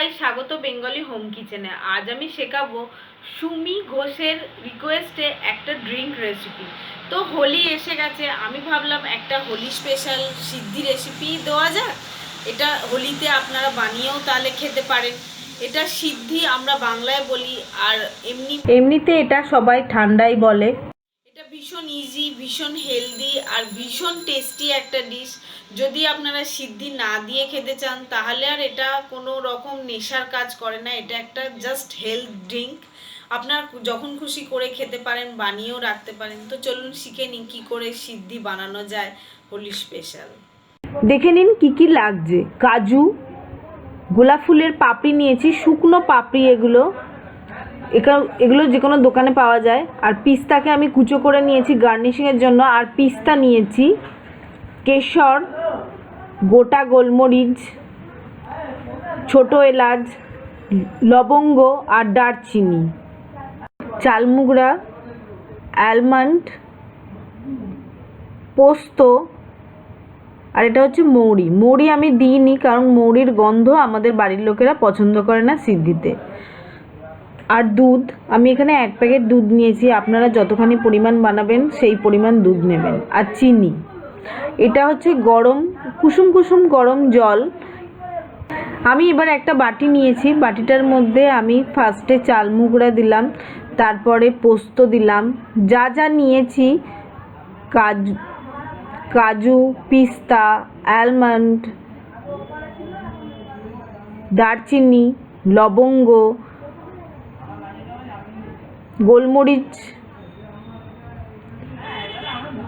Guys, স্বাগত Bengali home কিচেনে। আজ আমি শেখাবো সুমি ঘোষের রিকোয়েস্টে একটা ড্রিঙ্ক রেসিপি। তো হোলি এসে গেছে, আমি ভাবলাম একটা হোলি স্পেশাল সিদ্ধি রেসিপি দেওয়া যাক। এটা হোলিতে আপনারা বানিয়েও তাহলে খেতে পারেন। এটা সিদ্ধি আমরা বাংলায় বলি, আর এমনিতে এটা সবাই ঠান্ডাই বলে। এটা ভীষণ ইজি, ভীষণ হেলদি আর ভীষণ টেস্টি একটা ডিশ। যদি আপনারা সিদ্ধি না দিয়ে খেতে চান তাহলে আর এটা কোনো রকম নেশার কাজ করে না। এটা একটা জাস্ট হেলথ ড্রিঙ্ক। আপনার যখন খুশি করে খেতে পারেন, বানিয়েও রাখতে পারেন। তো চলুন শিখে নিন কী করে সিদ্ধি বানানো যায় হোলি স্পেশাল। দেখে নিন কি কি লাগছে। কাজু, গোলাপ ফুলের পাপড়ি নিয়েছি, শুকনো পাপড়ি এগুলো যে কোনো দোকানে পাওয়া যায়। আর পিস্তাকে আমি কুচো করে নিয়েছি গার্নিশিংয়ের জন্য। আর পিস্তা নিয়েছি, কেশর, গোটা গোলমরিচ, ছোটো এলাচ, লবঙ্গ আর দারচিনি, চালমুগড়া, অ্যালমন্ড, পোস্ত, আর এটা হচ্ছে মৌরি আমি দিইনি, কারণ মৌরির গন্ধ আমাদের বাড়ির লোকেরা পছন্দ করে না সিদ্ধিতে। আর দুধ, আমি এখানে 1 প্যাকেট দুধ নিয়েছি। আপনারা যতখানি পরিমাণ বানাবেন সেই পরিমাণ দুধ নেবেন। আর চিনি। এটা হচ্ছে কুসুম কুসুম গরম জল। আমি এবার একটা বাটি নিয়েছি, বাটিটার মধ্যে আমি ফার্স্টে চালমুগড়া দিলাম, তারপরে পোস্ত দিলাম। যা যা নিয়েছি, কাজু, পিস্তা, অ্যালমন্ড, দারচিনি, লবঙ্গ, গোলমরিচ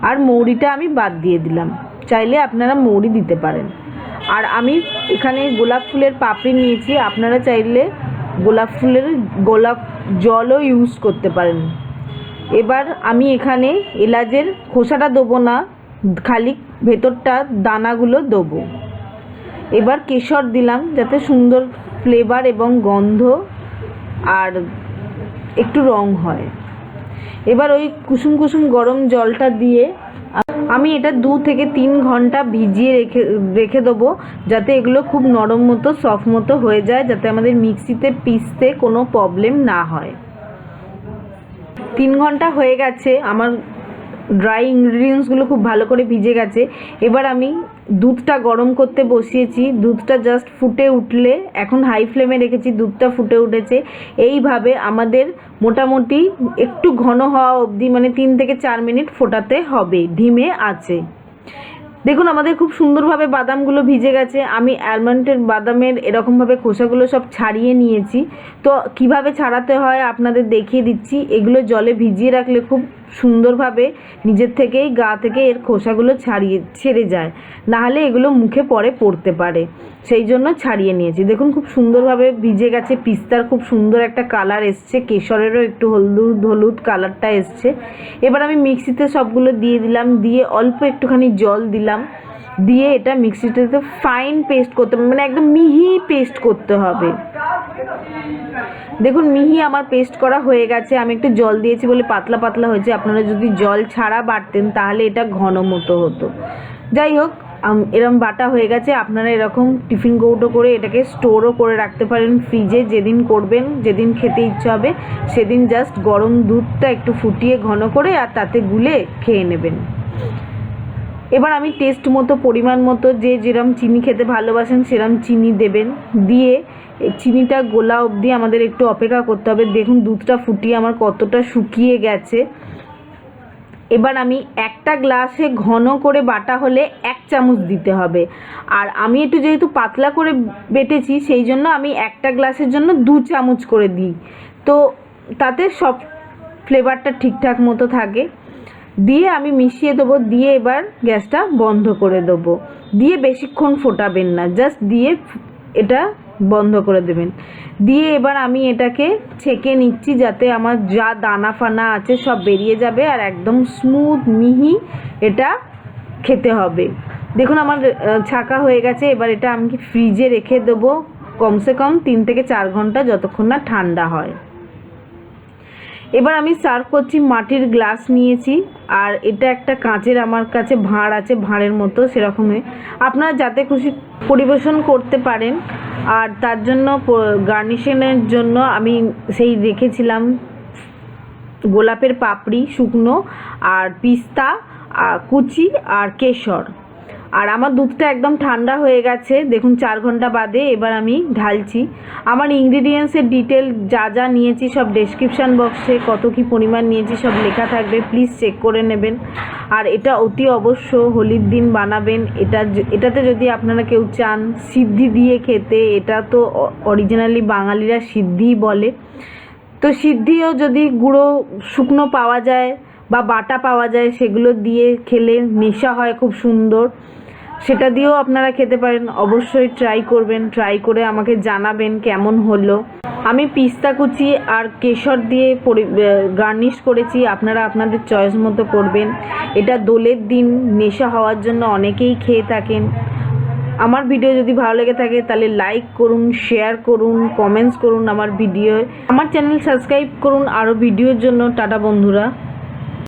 আর মৌরিটা আমি বাদ দিয়ে দিলাম। চাইলে আপনারা মৌরি দিতে পারেন। আর আমি এখানে গোলাপ ফুলের পাপড়ি নিয়েছি, আপনারা চাইলে গোলাপ জলও ইউজ করতে পারেন। এবার আমি এখানে এলাচের খোসাটা দেবো না, খালি ভেতরটা দানাগুলো দেবো। এবার কেশর দিলাম যাতে সুন্দর ফ্লেভার এবং গন্ধ আর একটু রং হয়। এবার ওই কুসুম কুসুম গরম জলটা দিয়ে আমি এটা 2 থেকে 3 ঘন্টা ভিজিয়ে রেখে দেবো, যাতে এগুলো খুব নরম মতো সফট মতো হয়ে যায়, যাতে আমাদের মিক্সিতে পিসতে কোনো প্রবলেম না হয়। 3 ঘন্টা হয়ে গেছে, আমার ড্রাই ইনগ্রিডিয়েন্টসগুলো খুব ভালো করে ভিজে গেছে। এবার আমি দুধটা গরম করতে বসিয়েছি। দুধটা জাস্ট ফুটে উঠলে, এখন হাই ফ্লেমে রেখেছি, দুধটা ফুটে উঠেছে। এইভাবে আমাদের মোটামুটি একটু ঘন হওয়া অবধি, মানে 3 থেকে 4 মিনিট ফোটাতে হবে ধিমে আঁচে। দেখুন আমাদের খুব সুন্দরভাবে বাদামগুলো ভিজে গেছে। আমি বাদামের এরকমভাবে খোসাগুলো সব ছাড়িয়ে নিয়েছি। তো কিভাবে ছাড়াতে হয় আপনাদের দেখিয়ে দিচ্ছি। এগুলো জলে ভিজিয়ে রাখলে খুব সুন্দরভাবে নিজের থেকেই গা থেকে এর খোসাগুলো ছেড়ে যায়, নাহলে এগুলো মুখে পড়তে পারে, সেই জন্য ছাড়িয়ে নিয়েছি। দেখুন খুব সুন্দরভাবে ভিজে গেছে। পিস্তার খুব সুন্দর একটা কালার এসছে, কেশরেরও একটু হলুদ কালারটা এসছে। এবার আমি মিক্সিতে সবগুলো দিয়ে দিলাম, দিয়ে অল্প একটুখানি জল দিলাম, দিয়ে এটা মিক্সিটাতে ফাইন পেস্ট করতে হবে, মানে একদম মিহি পেস্ট করতে হবে। দেখুন মিহি আমার পেস্ট করা হয়ে গেছে। আমি একটু জল দিয়েছি বলে পাতলা পাতলা হয়েছে। আপনারা যদি জল ছাড়া বাটতেন তাহলে এটা ঘন মতো হতো। যাই হোক, এরকম বাটা হয়ে গেছে। আপনারা এরকম টিফিন কৌটো করে এটাকে স্টোরও করে রাখতে পারেন ফ্রিজে। যেদিন করবেন, যেদিন খেতে ইচ্ছা হবে সেদিন জাস্ট গরম দুধটা একটু ফুটিয়ে ঘন করে আর তাতে গুলে খেয়ে নেবেন। এবার আমি টেস্ট মতো, পরিমাণ মতো, যে যেরম চিনি খেতে ভালোবাসেন সেরম চিনি দেবেন। দিয়ে চিনিটা গোলা অবধি আমাদের একটু অপেক্ষা করতে হবে। দেখুন দুধটা ফুটিয়ে আমার কতটা শুকিয়ে গেছে। এবার আমি একটা গ্লাসে ঘন করে বাটা হলে 1 চামচ দিতে হবে। আর আমি একটু যেহেতু পাতলা করে বেটেছি, সেই জন্য আমি একটা গ্লাসের জন্য 2 চামচ করে দিই, তো তাতে সব ফ্লেভারটা ঠিকঠাক মতো থাকে। দিয়ে আমি মিশিয়ে দেবো, দিয়ে এবার গ্যাসটা বন্ধ করে দেবো। দিয়ে বেশিক্ষণ ফোটাবেন না, জাস্ট দিয়ে এটা বন্ধ করে দেবেন। দিয়ে এবার আমি এটাকে ছেঁকে নিচ্ছি, যাতে আমার যা দানা ফানা আছে সব বেরিয়ে যাবে আর একদম স্মুথ মিহি এটা খেতে হবে। দেখুন আমার ছাঁকা হয়ে গেছে। এবার এটা আমি ফ্রিজে রেখে দেবো কমসে কম 3 থেকে 4 ঘন্টা, যতক্ষণ না ঠান্ডা হয়। এবার আমি সার্ভ করছি, মাটির গ্লাস নিয়েছি আর এটা একটা কাঁচের আমার কাছে ভাঁড় আছে, ভাঁড়ের মতো সেরকমই, আপনারা যাতে খুশি পরিবেশন করতে পারেন। আর তার জন্য গার্নিশিংয়ের জন্য আমি সেই রেখেছিলাম গোলাপের পাপড়ি শুকনো, আর পিস্তা কুচি আর কেশর। আর আমার দুধটা একদম ঠান্ডা হয়ে গেছে, দেখুন 4 ঘন্টা বাদে এবার আমি ঢালছি। আমার ইনগ্রিডিয়েন্টসের ডিটেল যা যা নিয়েছি সব ডেসক্রিপশান বক্সে কত কী পরিমাণ নিয়েছি সব লেখা থাকবে, প্লিজ চেক করে নেবেন। আর এটা অতি অবশ্য হোলির দিন বানাবেন। এটাতে যদি আপনারা কেউ চান সিদ্ধি দিয়ে খেতে, এটা তো অরিজিনালি বাঙালিরা সিদ্ধিই বলে, তো সিদ্ধিও যদি গুঁড়ো শুকনো পাওয়া যায় বা বাটা পাওয়া যায় সেগুলো দিয়ে খেলে নেশা হয় খুব সুন্দর, সেটা দিয়েও আপনারা খেতে পারেন। অবশ্যই ট্রাই করবেন, ট্রাই করে আমাকে জানাবেন কেমন হলো। আমি পিস্তা কুচি আর কেশর দিয়ে গার্নিশ করেছি, আপনারা আপনাদের চয়েস মতো করবেন। এটা দোলের দিন নেশা হওয়ার জন্য অনেকেই খেয়ে থাকেন। আমার ভিডিও যদি ভালো লেগে থাকে তাহলে লাইক করুন, শেয়ার করুন, কমেন্টস করুন আমার ভিডিও, আমার চ্যানেল সাবস্ক্রাইব করুন আরও ভিডিওর জন্য। টাটা বন্ধুরা।